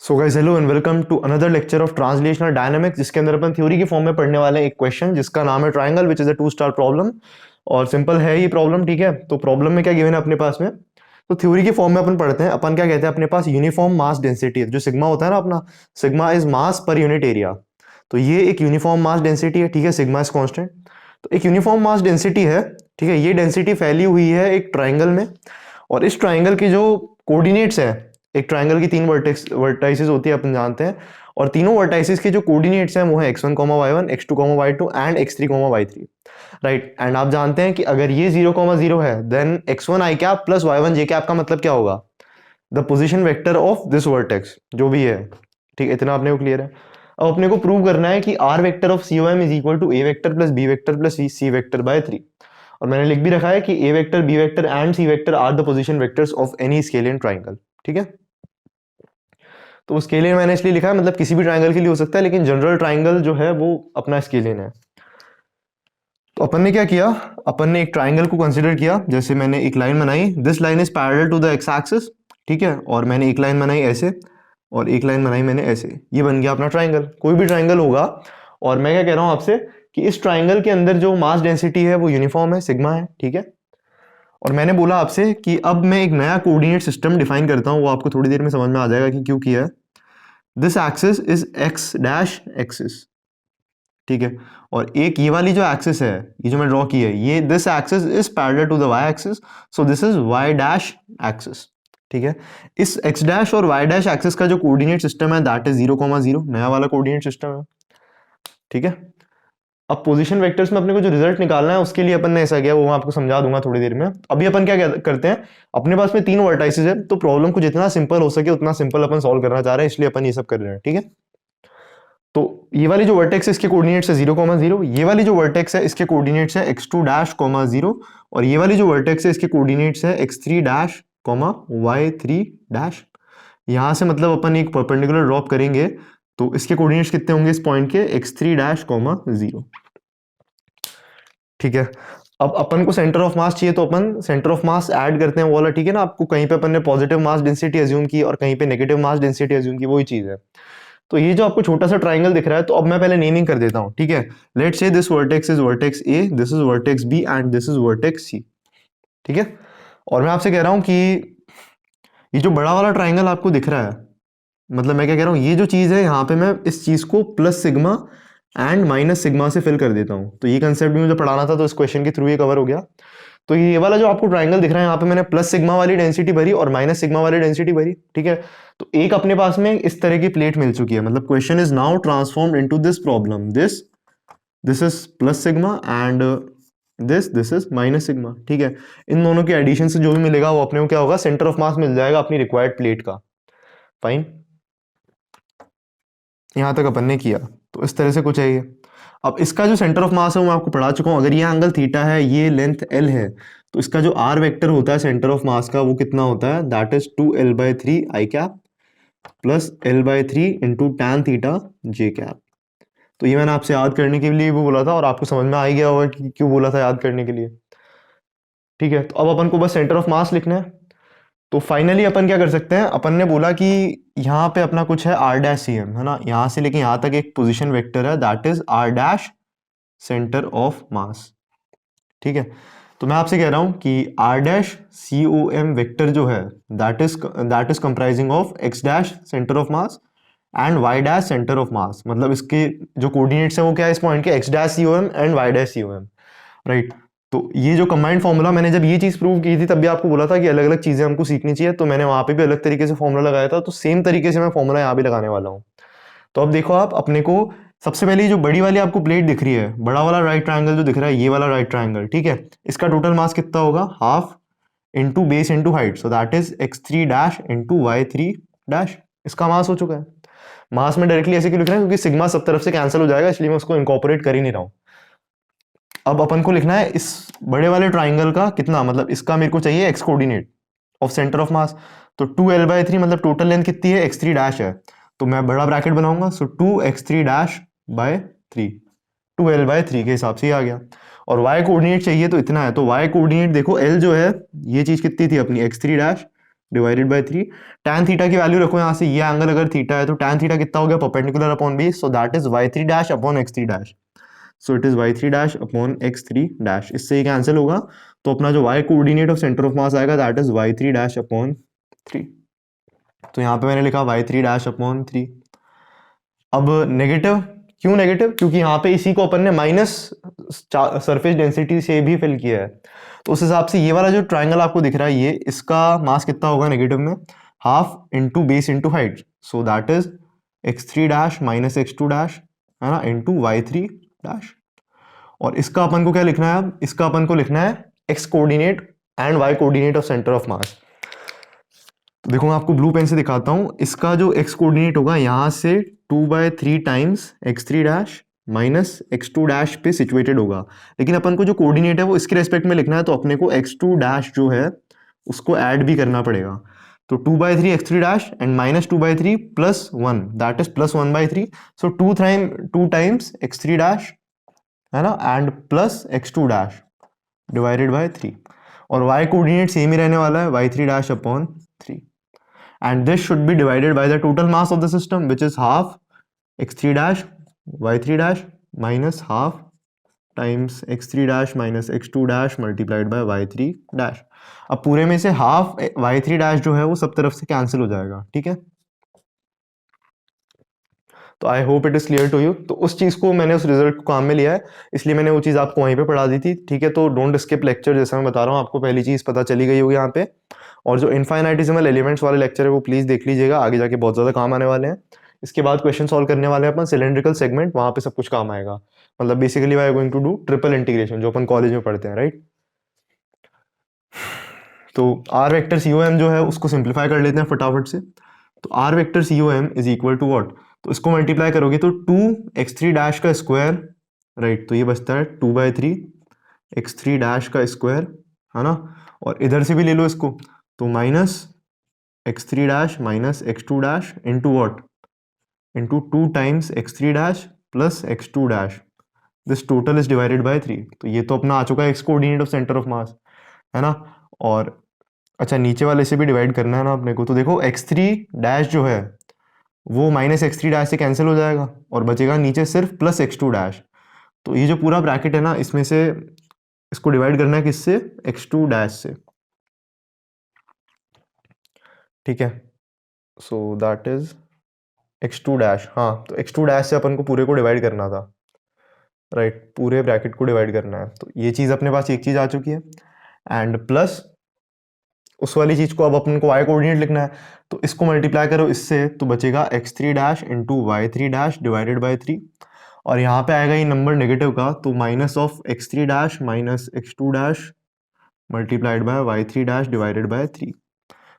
So guys hello and welcome to another lecture of translational dynamics, जिसके अंदर अपन theory की form में पढ़ने वाले हैं एक क्वेश्चन जिसका नाम है triangle which is a 2 star problem. और सिंपल है ये प्रॉब्लम, ठीक है। तो प्रॉब्लम में क्या गिवन है अपने पास में, तो थ्योरी की फॉर्म में अपन पढ़ते हैं। अपन क्या कहते हैं, अपने पास यूनिफॉर्म मास डेंसिटी है, जो सिग्मा होता है ना अपना, sigma is mass per unit area. तो ये एक यूनिफॉर्म मास डेंसिटी है, ठीक है। सिग्मा इज कांस्टेंट, तो एक यूनिफॉर्म मास डेंसिटी है, ठीक है। ये डेंसिटी फैली हुई है एक ट्राइंगल में, और इस ट्राइंगल की जो कोऑर्डिनेट्स है, एक ट्राइंगल की 3 वर्टाइसेस होती है अपन जानते हैं, और तीनों वर्टाइसेस के जो कोऑर्डिनेट्स हैं वो है x1, y1, x2, y2 and x3, y3, right. And आप जानते हैं कि अगर ये 0, 0 है, then x1 i cap plus y1 j cap का मतलब क्या होगा, the position vector of this vertex जो भी है, ठीक है। इतना अपने को क्लियर है। अब अपने को प्रूव करना है कि r vector of COM is equal to a vector plus b vector plus c vector by 3। और मैंने लिख भी रखा है कि a vector, b vector and c vector are the position vectors of any scalene triangle, ठीक है। तो स्केलियन मैंने इसलिए लिखा है, मतलब किसी भी ट्राइंगल के लिए हो सकता है, लेकिन जनरल ट्राइंगल जो है वो अपना स्केलियन है। तो अपन ने क्या किया, अपन ने एक ट्राइंगल को कंसीडर किया। जैसे मैंने एक लाइन बनाई, this line is parallel to the x axis, ठीक है। और मैंने एक लाइन बनाई ऐसे, और एक लाइन बनाई मैंने ऐसे, ये बन गया अपना ट्राइंगल। कोई भी ट्राइंगल होगा, और मैं क्या कह रहा हूं आपसे कि इस ट्राइंगल के अंदर जो मास डेंसिटी है वो यूनिफॉर्म है, सिग्मा है, ठीक है। और मैंने बोला आपसे कि अब मैं एक नया कोऑर्डिनेट सिस्टम डिफाइन करता हूं, वो आपको थोड़ी देर में समझ में आ जाएगा कि क्यों किया है। This axis is x dash axis, ठीक है। और एक ये वाली जो एक्सिस है, ये जो मैं ड्रॉ की है, ये this axis is parallel to the y axis, so this is y dash axis, ठीक है। इस एक्स डैश और वाई डैश एक्सिस का जो कोऑर्डिनेट सिस्टम है दैट इज 0, 0, नया वाला कोऑर्डिनेट सिस्टम है, ठीक है। अब पोजीशन वेक्टर्स में अपने को जो रिजल्ट निकालना है उसके लिए अपन ने ऐसा किया, वो मैं आपको समझा दूंगा थोड़ी देर में। अभी अपन क्या करते हैं, अपने पास में 3 वर्टाइसेस है, तो प्रॉब्लम को जितना सिंपल हो सके उतना सिंपल अपन सॉल्व करना चाह रहे हैं, इसलिए अपन ये सब कर रहे हैं, ठीक है। तो ये वाली जो वर्टेक्स है इसके कोऑर्डिनेट्स है 0, 0, ये वाली जो वर्टेक्स है इसके कोऑर्डिनेट्स है x2 डैश, 0, और ये वाली जो वर्टेक्स है इसके कोऑर्डिनेट्स है x3 डैश, y3 डैश। यहां से मतलब अपन एक परपेंडिकुलर ड्रॉप करेंगे, तो इसके कोऑर्डिनेट्स कितने होंगे इस पॉइंट के, x3 डैश, 0, ठीक है। अब अपन को सेंटर ऑफ मास चाहिए, तो अपन सेंटर ऑफ मास ऐड करते हैं वो वाला, ठीक है ना। आपको कहीं पे अपन ने पॉजिटिव मास डेंसिटी अज्यूम की और कहीं पे नेगेटिव मास डेंसिटी अज्यूम की, वही चीज है। तो ये जो आपको छोटा सा ट्राइंगल दिख रहा है, तो अब मैं पहले नेमिंग कर देता हूं, ठीक है। Let's say this vertex is vertex A, this is vertex B and this is vertex C, ठीक है। और मैं आपसे कह रहा हूं कि ये जो बड़ा वाला ट्राइंगल आपको दिख रहा है, मतलब मैं क्या कह रहा हूं, ये जो चीज है यहाँ पे मैं इस चीज को plus sigma and minus sigma से फिल कर देता हूं। तो ये कंसेप्ट भी मुझे पढ़ाना था, तो इस क्वेश्चन के थ्रू ये कवर हो गया। तो ये वाला जो आपको ट्राइंगल दिख रहा है, यहाँ पे मैंने प्लस सिग्मा वाली डेंसिटी भरी और माइनस सिग्मा वाली डेंसिटी भरी, ठीक है। तो एक अपने पास में इस तरह की प्लेट मिल चुकी है, मतलब question is now transformed into this problem, this is plus sigma and this is minus sigma, ठीक है। इन दोनों के एडिशन से जो भी मिलेगा वो अपने को क्या होगा, सेंटर ऑफ मास मिल जाएगा अपनी रिक्वायर्ड प्लेट का। फाइन, यहां तक अपन ने किया, तो इस तरह से कुछ है ये। अब इसका जो सेंटर ऑफ मास है वो मैं आपको पढ़ा चुका हूं। अगर ये एंगल थीटा है, ये लेंथ एल है, तो इसका जो आर वेक्टर होता है सेंटर ऑफ मास का, वो कितना होता है, that is 2l/3 I cap plus l/3 into tan theta J cap. तो ये मैंने आपसे याद करने के लिए वो बोला था, और आपको समझ में आ ही गया होगा कि क्यों बोला था याद करने के लिए, ठीक है। तो अब अपन को बस सेंटर ऑफ मास लिखना है। तो फाइनली अपन क्या कर सकते हैं, अपन ने बोला कि यहाँ पे अपना कुछ है r डैश सी एम, है ना, यहाँ से लेके यहाँ तक एक पोजीशन वेक्टर है, that is r dash centre of मास, ठीक है। तो मैं आपसे कह रहा हूं कि r dash C O M vector जो है, that is comprising of x dash centre of mass and y dash centre of मास। मतलब इसके जो कोऑर्डिनेट्स है वो क्या है इस पॉइंट के, x dash C O M and y dash C O M, right. तो ये जो कंबाइंड फॉर्मूला, मैंने जब ये चीज प्रूव की थी तब भी आपको बोला था कि अलग अलग चीजें हमको सीखनी चाहिए, तो मैंने वहां पे भी अलग तरीके से फॉर्मूला लगाया था, तो सेम तरीके से मैं फॉर्मूला यहाँ भी लगाने वाला हूँ। तो अब देखो आप अपने को, सबसे पहले जो बड़ी वाली आपको प्लेट दिख रही है, बड़ा वाला राइट ट्रायंगल जो दिख रहा है, ये वाला राइट ट्रायंगल, ठीक है। इसका टोटल मास कितना होगा, half into base into height, so that is x3 dash into y3 dash. इसका मास हो चुका है। मास में डायरेक्टली ऐसे क्यों लिख रहे हैं, क्योंकि सिग्मा सब तरफ से कैंसिल हो जाएगा, इसलिए मैं उसको इनकॉर्पोरेट कर ही नहीं रहा हूं। अब अपन को लिखना है इस बड़े वाले ट्राइंगल का कितना, मतलब इसका मेरे को चाहिए x coordinate of centre of मास। तो 2l/3 मतलब टोटल लेंथ कितनी है, x3 डैश है, तो मैं बड़ा ब्रैकेट बनाऊंगा, सो 2x3 डैश बाय 3, 2l/3 के हिसाब से ही आ गया। और y कोऑर्डिनेट चाहिए तो इतना है, तो y कोऑर्डिनेट देखो l जो है, ये चीज कितनी थी अपनी x3 dash, divided by 3। tan theta की वैल्यू रखो यहाँ से, ये एंगल अगर थीटा है तो tan थीटा कितना हो गया, perpendicular upon base, so that is y3 dash upon x3 dash. So it is y3 dash upon x3 dash, इससे ये कैंसिल होगा, तो अपना जो y coordinate of centre of मास आएगा that is y3 dash upon 3। तो यहाँ पे मैंने लिखा y3 डैश अपॉन 3। अब नेगेटिव, क्यों नेगेटिव, क्योंकि यहाँ पे इसी को अपन ने माइनस सरफेस डेंसिटी से भी फिल किया है, तो उस हिसाब से ये वाला जो ट्राइंगल आपको दिख रहा है ये, इसका मास कितना होगा नेगेटिव में, half into base into height, so that is x3 dash minus x2 dash, है ना, इंटू y3 डैश। और इसका अपन को क्या लिखना है, अब इसका अपन को लिखना है x coordinate and y coordinate of centre of मास। तो देखो मैं आपको ब्लू पेन से दिखाता हूं, इसका जो x कोऑर्डिनेट होगा यहां से 2/3 times x3 dash minus x2 dash पे सिचुएटेड होगा, लेकिन अपन को जो कोऑर्डिनेट है वो इसके रेस्पेक्ट में लिखना है, तो अपने को x2 डैश जो है उसको ऐड भी करना पड़ेगा। तो 2/3 x3 dash and minus 2/3 plus 1 that is plus 1/3, so 2 times x3 dash, है ना, and plus x2 dash divided by 3, और y कोऑर्डिनेट सेम ही रहने वाला है y3 dash upon 3, and this should be divided by the total mass of the system which is half x3 dash y3 dash minus half times x3 dash minus x2 dash multiplied by y3 dash। अब पूरे में से half y3 dash जो है वो सब तरफ से कैंसिल हो जाएगा, ठीक है। तो I hope it is clear to you. तो उस चीज को मैंने उस रिजल्ट को काम में लिया है, इसलिए मैंने वो चीज आपको वहीं पे पढ़ा दी थी, ठीक है। तो डोंट स्किप लेक्चर, जैसा मैं बता रहा हूँ आपको पहली चीज पता चली गई होगी यहाँ पे। और जो इनफाइनाइटिसिमल एलिमेंट्स वाले लेक्चर है वो प्लीज देख लीजिएगा, आगे जाके बहुत ज्यादा काम आने वाले हैं। इसके बाद क्वेश्चन सॉल्व करने वाले हैं अपन सिलेंड्रिकल सेगमेंट, वहां पे सब कुछ काम आएगा। मतलब basically we are going to do triple integration जो अपन कॉलेज में पढ़ते हैं, राइट। तो R vector C O M जो है उसको सिंप्लीफाई कर लेते हैं फटाफट से। तो R vector C O M is equal to what, तो इसको मल्टीप्लाई करोगे तो 2x3 डैश का स्क्वायर, राइट, तो ये बचता है 2/3 x3 डैश का स्क्वायर, है ना, और इधर से भी ले लो इसको, तो minus x3 dash minus x2 dash into what, into 2 times x3 dash plus x2 dash, this total is divided by 3। तो ये तो अपना आ चुका है x coordinate of centre of मास, है ना। और अच्छा नीचे वाले से भी डिवाइड करना है ना अपने को, तो देखो x3 डैश जो है वो माइनस x3 डैश से कैंसिल हो जाएगा और बचेगा नीचे सिर्फ प्लस x2 डैश। तो ये जो पूरा ब्रैकेट है ना, इसमें से इसको डिवाइड करना है किससे, x2 डैश से, ठीक है। So that is x2 dash, हाँ, तो x2 डैश से अपन को पूरे को डिवाइड करना था, राइट, पूरे ब्रैकेट को डिवाइड करना है। तो ये चीज़ अपने पास एक चीज़ आ चुकी है, एंड प्लस उस वाली चीज को अब अपन को y कोऑर्डिनेट लिखना है, तो इसको मल्टीप्लाई करो इससे, तो बचेगा x3 dash into y3 dash divided by 3, और यहाँ पे आएगा ये नंबर नेगेटिव का, तो minus of x3 dash minus x2 dash multiplied by y3 dash divided by 3।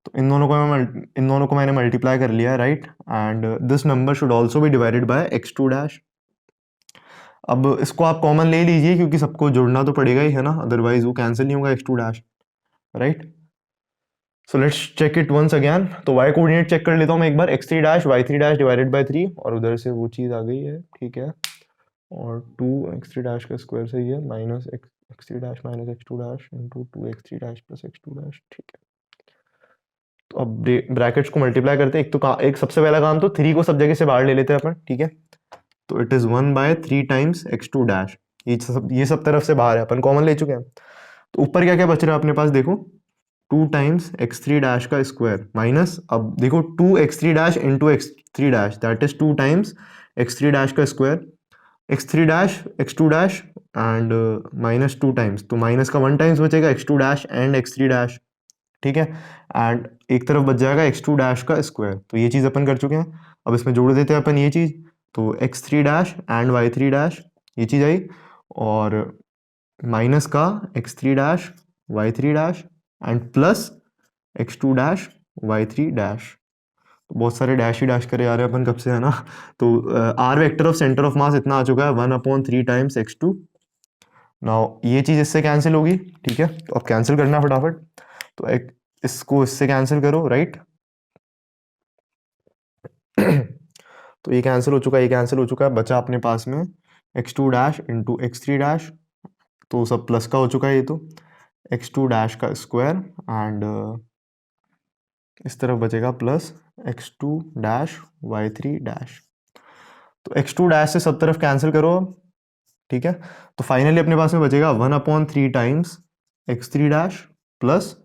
तो इन दोनों को मैंने मल्टीप्लाई कर लिया, right, and this number should also be divided by x2 dash. अब इसको आप कॉमन ले लीजिए क्योंकि सबको जोड़ना तो पड़ेगा ही, है ना, अदरवाइज वो कैंसिल नहीं होगा x2 dash, right. So let's check it once again. तो y कोऑर्डिनेट चेक कर लेता हूँ मैं एक बार, x3 dash y3 dash divided by 3, और उधर से वो चीज़ आ गई है, ठीक है, और 2x3 डैश का स्क्वायर सही है, minus x3 dash minus x2 dash into 2x3 dash plus x2 dash, ठीक है। तो अब ब्रैकेट्स को मल्टीप्लाई करते हैं, एक सबसे पहला काम तो 3 को सब जगह से बाहर ले लेते हैं अपन, ठीक है। तो it is 1/3 times x2 dash, ये सब तरफ से बाहर है, अपन कॉमन ले चुके हैं। तो ऊपर क्या क्या बच रहा है अपने पास, देखो 2 टाइम्स x3 डैश का स्क्वायर माइनस, अब देखो 2x3 dash into x3 dash that is 2 times x3 dash का square, x3 dash x2 dash and minus 2 times, तो माइनस का 1 टाइम्स बचेगा x2 dash and x3 dash, ठीक है, एंड एक तरफ बच जाएगा x2 डैश का स्क्वायर। तो ये चीज़ अपन कर चुके हैं, अब इसमें जोड़ देते हैं अपन ये चीज़, तो x3 dash and y3 dash, ये चीज़ आई, और माइनस का x3 dash y3 dash and plus x2 dash y3 dash. तो बहुत सारे डैश ही डैश करे जा रहे हैं अपन कब से, है ना। तो R vector of centre of mass इतना आ चुका है 1/3 टाइम्स x2। नाउ ये चीज़ इससे कैंसिल होगी, ठीक है, तो अब कैंसिल करना है फटाफट, तो एक इसको इससे कैंसिल करो, राइट। तो ये कैंसिल हो चुका है, ये कैंसिल हो चुका है, बचा अपने पास में x2 dash into x3 dash, तो सब प्लस का हो चुका है ये, तो x2 डैश का स्क्वायर एंड इस तरफ बचेगा plus x2 dash y3 dash. तो x2 डैश से सब तरफ कैंसिल करो, ठीक है। तो फाइनली अपने पास में बचेगा 1/3 times x3 dash plus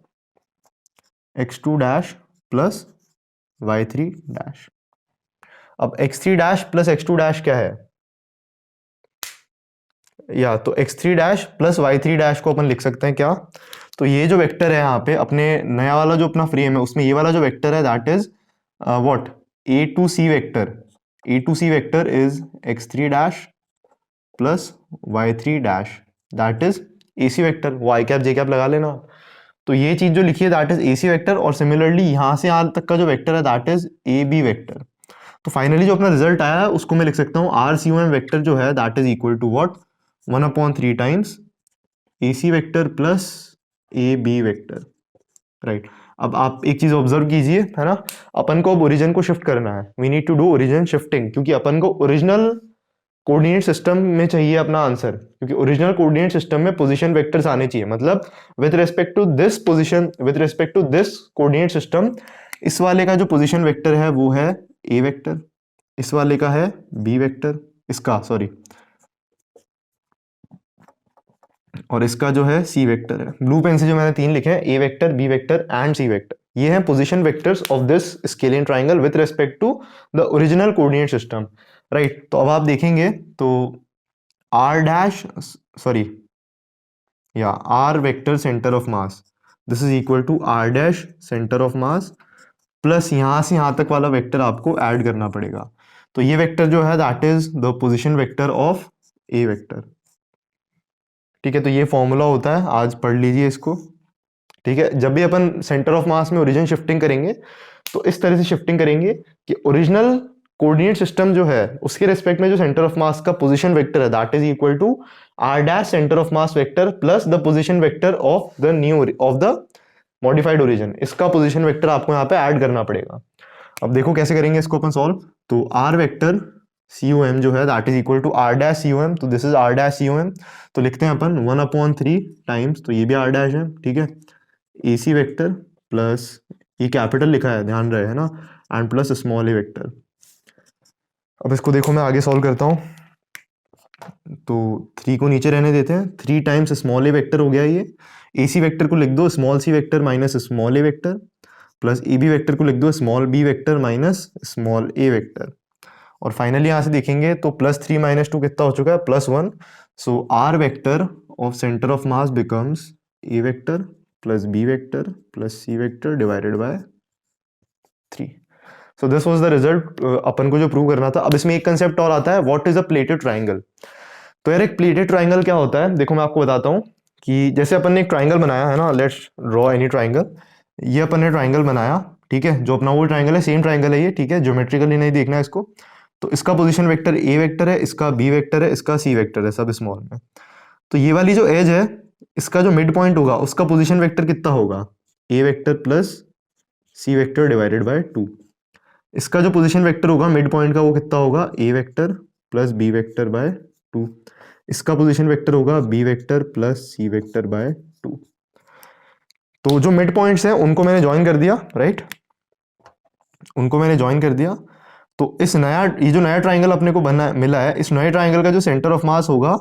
x2 dash plus y3 dash. अब x3 dash plus x2 dash क्या है, या तो x3 dash plus y3 dash को अपन लिख सकते हैं क्या, तो ये जो वेक्टर है यहाँ पे अपने नया वाला जो अपना फ्रेम है उसमें ये वाला जो वेक्टर है that is what, a to c vector. a to c vector is x3 dash plus y3 dash, that is ac vector, y cap j cap लगा लेना। तो ये चीज जो लिखी है दैट इज ac वेक्टर, और सिमिलरली यहाँ से यहाँ तक का जो वेक्टर है दैट इज ab वेक्टर। तो फाइनली जो अपना रिजल्ट आया है उसको मैं लिख सकता हूँ RCOM वेक्टर जो है that is equal to what, 1/3 times AC vector plus AB vector, right. अब आप एक चीज ऑब्जर्व कीजिए, है ना, अपन को अब ओरिजिन को शिफ्ट करना है, we need to do origin shifting, क्योंकि अपन को ओरिजिनल कोऑर्डिनेट सिस्टम में चाहिए अपना आंसर, क्योंकि ओरिजिनल कोऑर्डिनेट सिस्टम में पोजीशन वेक्टर्स आने चाहिए, मतलब with respect to this position, with respect to this coordinate system, इस वाले का जो पोजीशन वेक्टर है वो है ए वेक्टर, इस वाले का है बी वेक्टर, इसका सॉरी, और इसका जो है सी वेक्टर है। ब्लू पेन से जो मैंने तीन लिखे हैं, A vector, B vector and C vector, ये हैं position vectors of this scalene triangle with respect to the original coordinate system, right. तो अब आप देखेंगे तो आर डैश सॉरी या R vector center of mass, this is equal to R dash centre of mass plus यहां से यहां तक वाला वेक्टर आपको ऐड करना पड़ेगा। तो ये वेक्टर जो है that is the position vector of A vector, ठीक है। तो ये फॉर्मूला होता है, आज पढ़ लीजिए इसको, ठीक है। जब भी अपन सेंटर ऑफ मास में ओरिजिन शिफ्टिंग करेंगे तो इस तरह से शिफ्टिंग करेंगे कि ओरिजिनल कोऑर्डिनेट सिस्टम जो है उसके रेस्पेक्ट में जो सेंटर ऑफ मास का पोजीशन वेक्टर है that is equal to R dash centre of mass vector plus the position vector of the new of the modified origin, इसका पोजीशन वेक्टर आपको यहाँ पे ऐड करना पड़ेगा। अब देखो कैसे करेंगे इसको अपन सॉल्व। तो आर वेक्टर COM जो है that is equal to R dash COM, तो this is R dash COM, तो लिखते हैं अपन 1/3 टाइम्स, तो ये भी आर डैश है, ठीक है, AC वेक्टर प्लस ये कैपिटल लिखा है ध्यान रहे, है ना, and plus small A vector. अब इसको देखो मैं आगे सॉल्व करता हूँ, तो 3 को नीचे रहने देते हैं, 3 टाइम्स स्मॉल ए वेक्टर हो गया ये, AC वेक्टर को लिख दो small C vector minus small A vector, plus AB vector को लिख दो small B vector minus small A vector, और फाइनली यहाँ से देखेंगे तो +3 - 2 कितना हो चुका है, +1। So R vector of centre of mass becomes A vector plus B vector plus C vector divided by 3। So this was the result अपन को जो प्रूव करना था। अब इसमें एक कंसेप्ट और आता है, what is a plated triangle. तो यार एक प्लेटेड ट्राइंगल क्या होता है, देखो मैं आपको बताता हूँ कि जैसे अपन ने एक ट्राइंगल बनाया है ना, लेट्स ड्रॉ एनी ट्राइंगल, ये अपन ने ट्राइंगल बनाया, ठीक है, जो अपना वो ट्राइंगल है सेम ट्राइंगल है ये, ठीक है, ज्योमेट्रिकली नहीं देखना है इसको। तो इसका पोजीशन वेक्टर ए वेक्टर है, इसका बी वेक्टर है, इसका सी वेक्टर है, सब स्मॉल में। तो ये वाली जो एज है इसका जो मिड पॉइंट होगा उसका पोजीशन वेक्टर कितना होगा, A vector plus C vector divided by 2। इसका जो पोजीशन वेक्टर होगा मिड पॉइंट का वो कितना होगा, A vector plus B vector by 2। इसका पोजीशन वेक्टर होगा B vector plus C vector by 2। तो जो मिड पॉइंट्स हैं उनको मैंने ज्वाइन कर दिया, राइट, उनको मैंने ज्वाइन कर दिया। तो इस नया ये जो नया ट्राइंगल अपने को बना मिला है, इस नए ट्राइंगल का जो सेंटर ऑफ मास होगा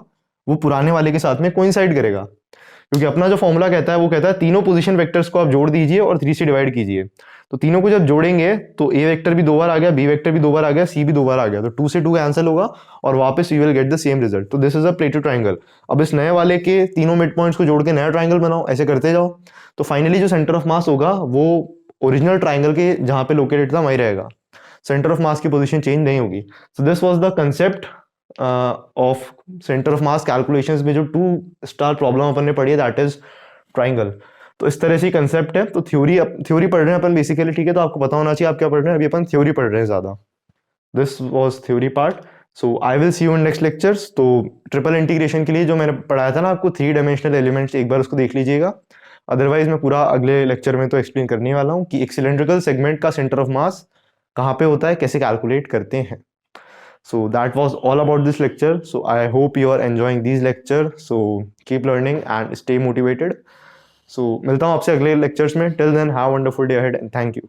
वो पुराने वाले के साथ में कोइंसाइड करेगा, क्योंकि अपना जो फॉर्मूला कहता है वो कहता है तीनों पोजीशन वेक्टर्स को आप जोड़ दीजिए और 3 से डिवाइड कीजिए। तो तीनों को जब जोड़ेंगे तो ए वेक्टर भी 2 बार आ गया, बी वेक्टर भी 2 बार आ गया, सी भी 2 बार आ गया, तो 2 से 2 कैंसिल होगा और वापस you will get the same result. तो this is a plated triangle. अब इस नए वाले के तीनों मिड पॉइंट्स को जोड़ के नया ट्राइंगल बनाओ, ऐसे करते जाओ। तो फाइनली जो सेंटर ऑफ मास होगा वो ओरिजिनल ट्राइंगल के जहां पे लोकेटेड था वहीं रहेगा, सेंटर ऑफ मास की पोजीशन चेंज नहीं होगी। सो this was the concept of centre of mass calculations में जो 2 स्टार प्रॉब्लम अपन ने पढ़ी है दैट इज ट्राइंगल। तो इस तरह से कंसेप्ट है। तो थ्योरी पढ़ रहे हैं अपन बेसिकली, ठीक है, तो आपको पता होना चाहिए आप क्या पढ़ रहे हैं। अभी अपन थ्योरी पढ़ रहे हैं ज्यादा। This was theory part. So I will see you in next lectures. तो ट्रिपल इंटीग्रेशन के लिए जो मैंने पढ़ाया था ना आपको 3 डायमेंशनल एलिमेंट्स, एक बार उसको देख लीजिएगा। अदरवाइज मैं पूरा अगले लेक्चर में तो एक्सप्लेन करने वाला हूँ कि एक सिलेंड्रिकल सेगमेंट का सेंटर ऑफ मास कहाँ पे होता है, कैसे कैलकुलेट करते हैं। So that was all about this lecture. So I hope you are enjoying these lecture. So keep learning and stay motivated. So मिलता हूँ आपसे अगले lectures में. Till then, have a wonderful day ahead and thank you.